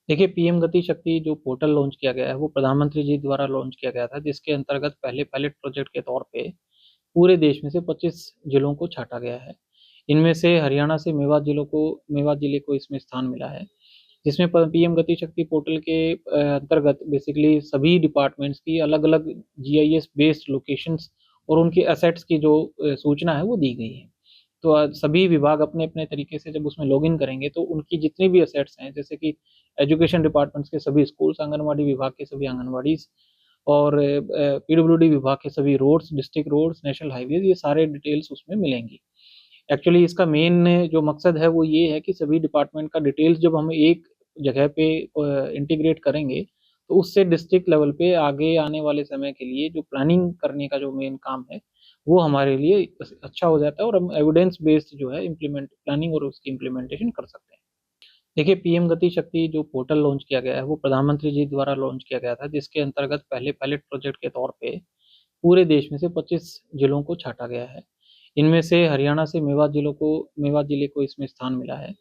देखिए, पीएम गति शक्ति जो पोर्टल लॉन्च किया गया है, वो प्रधानमंत्री जी द्वारा लॉन्च किया गया था, जिसके अंतर्गत पहले पायलट प्रोजेक्ट के तौर पे पूरे देश में से 25 जिलों को छाँटा गया है। इनमें से हरियाणा से मेवात जिले को इसमें स्थान मिला है, जिसमें प पीएम गति शक्ति पोर्टल के अंतर्गत बेसिकली सभी डिपार्टमेंट्स की अलग-अलग जीआईएस बेस्ड लोकेशंस और उनके एसेट्स की जो सूचना है, वो दी गई है। तो सभी विभाग अपने-अपने तरीके से जब उसमें लॉगिन करेंगे, तो उनकी जितनी भी एसेट्स हैं, जैसे कि एजुकेशन डिपार्टमेंट्स के सभी स्कूल्स, आंगनवाड़ी विभाग के सभी आंगनवाड़ीज़ और पीडब्ल्यूडी विभाग के सभी roads, district roads, national highways, ये सारे डिटेल्स उसमें मिलेंगी। एक्चुअली इसका मेन जो मकसद है, वो ये है कि सभी डिपार्टमेंट का डिटेल्स जब हम एक जगह पे इंटीग्रेट करेंगे, तो उससे डिस्ट्रिक्ट लेवल पे आगे आने वाले समय के लिए जो प्लानिंग करने का जो मेन काम है, वो हमारे लिए अच्छा हो जाता है और हम एविडेंस बेस्ड जो है इम्प्लीमेंट प्लानिंग और उसकी इम्प्लीमेंटेशन कर सकते हैं। देखिए, पीएम गति शक्ति जो पोर्टल लॉन्च किया गया है, वो प्रधानमंत्री जी द्वारा लॉन्च किया गया था, जिसके अंतर्गत पहले पायलट प्रोजेक्ट के तौर पे पूरे देश में से 25 जिलों को छाँटा गया है। इनमें से हरियाणा से मेवात जिले को इसमें स्थान मिला है,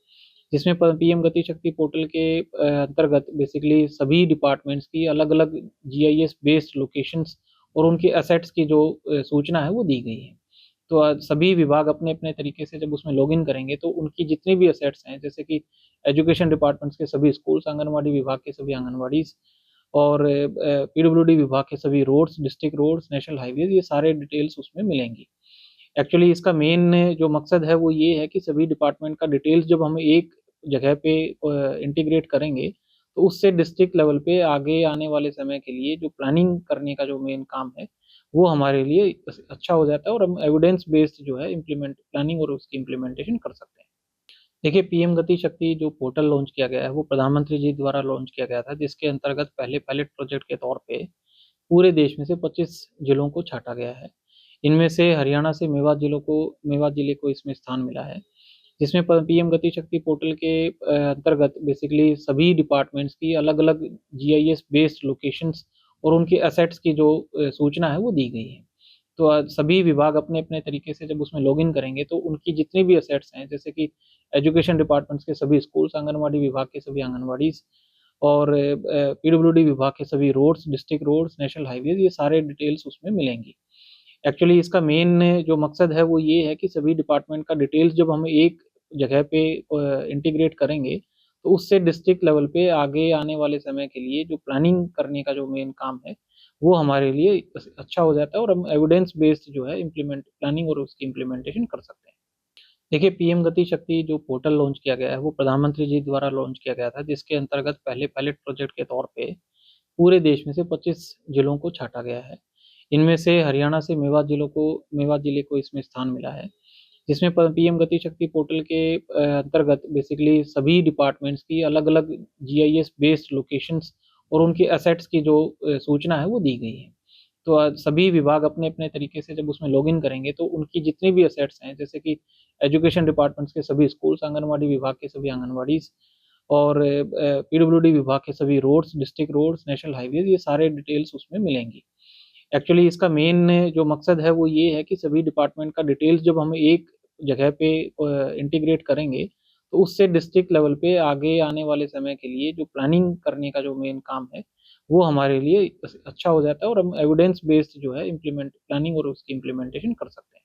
जिसमें प पीएम गति शक्ति पोर्टल के अंतर्गत बेसिकली सभी डिपार्टमेंट्स की अलग-अलग जीआईएस बेस्ड लोकेशंस और उनके एसेट्स की जो सूचना है, वो दी गई है। तो सभी विभाग अपने-अपने तरीके से जब उसमें लॉगिन करेंगे, तो उनकी जितनी भी एसेट्स हैं, जैसे कि एजुकेशन डिपार्टमेंट्स के सभी स्कूल्स, आंगनवाड़ी विभाग के सभी आंगनवाड़ीज़ और पीडब्ल्यूडी विभाग के सभी roads, district roads, national highways, ये सारे डिटेल्स उसमें मिलेंगी। एक्चुअली इसका मेन जो मकसद है, वो ये है कि सभी डिपार्टमेंट का डिटेल्स जब हम एक जगह पे इंटीग्रेट करेंगे, तो उससे डिस्ट्रिक्ट लेवल पे आगे आने वाले समय के लिए जो प्लानिंग करने का जो मेन काम है, वो हमारे लिए अच्छा हो जाता है और हम एविडेंस बेस्ड जो है इम्प्लीमेंट प्लानिंग और उसकी इम्प्लीमेंटेशन कर सकते हैं। देखिए, पीएम गति शक्ति जो पोर्टल लॉन्च किया गया है, वो प्रधानमंत्री जी द्वारा लॉन्च किया गया था, जिसके अंतर्गत पहले पायलट प्रोजेक्ट के तौर पे पूरे देश में से 25 जिलों को छाँटा गया है। इनमें से हरियाणा से मेवात जिले को इसमें स्थान मिला है, जिसमें प पीएम गति शक्ति पोर्टल के अंतर्गत बेसिकली सभी डिपार्टमेंट्स की अलग-अलग जीआईएस बेस्ड लोकेशंस और उनके एसेट्स की जो सूचना है, वो दी गई है। तो सभी विभाग अपने-अपने तरीके से जब उसमें लॉगिन करेंगे, तो उनकी जितनी भी एसेट्स हैं, जैसे कि एजुकेशन डिपार्टमेंट्स के सभी स्कूल्स, आंगनवाड़ी विभाग के सभी आंगनवाड़ीज़ और पीडब्ल्यूडी विभाग के सभी roads, district roads, national highways, ये सारे डिटेल्स उसमें मिलेंगी। एक्चुअली इसका मेन जो मकसद है, वो ये है कि सभी डिपार्टमेंट का डिटेल्स जब हम एक जगह पे इंटीग्रेट करेंगे, तो उससे डिस्ट्रिक्ट लेवल पे आगे आने वाले समय के लिए जो प्लानिंग करने का जो मेन काम है, वो हमारे लिए अच्छा हो जाता है और हम एविडेंस बेस्ड जो है इम्प्लीमेंट प्लानिंग और उसकी इम्प्लीमेंटेशन कर सकते हैं। देखिए, पीएम गति शक्ति जो पोर्टल लॉन्च किया गया है, वो प्रधानमंत्री जी द्वारा लॉन्च किया गया था, जिसके अंतर्गत पहले पायलट प्रोजेक्ट के तौर पे पूरे देश में से 25 जिलों को छाँटा गया है। इनमें से हरियाणा से मेवात जिले को इसमें स्थान मिला है, जिसमें प पीएम गति शक्ति पोर्टल के अंतर्गत बेसिकली सभी डिपार्टमेंट्स की अलग-अलग जीआईएस बेस्ड लोकेशंस और उनके एसेट्स की जो सूचना है, वो दी गई है। तो सभी विभाग अपने-अपने तरीके से जब उसमें लॉगिन करेंगे, तो उनकी जितनी भी एसेट्स हैं, जैसे कि एजुकेशन डिपार्टमेंट्स के सभी स्कूल्स, आंगनवाड़ी विभाग के सभी आंगनवाड़ीज़ और पीडब्ल्यूडी विभाग के सभी roads, district roads, national highways, ये सारे डिटेल्स उसमें मिलेंगी। एक्चुअली इसका मेन जो मकसद है, वो ये है कि सभी डिपार्टमेंट का डिटेल्स जब हम एक जगह पे इंटीग्रेट करेंगे, तो उससे डिस्ट्रिक्ट लेवल पे आगे आने वाले समय के लिए जो प्लानिंग करने का जो मेन काम है, वो हमारे लिए अच्छा हो जाता है और हम एविडेंस बेस्ड जो है इम्प्लीमेंट प्लानिंग और उसकी इम्प्लीमेंटेशन कर सकते हैं।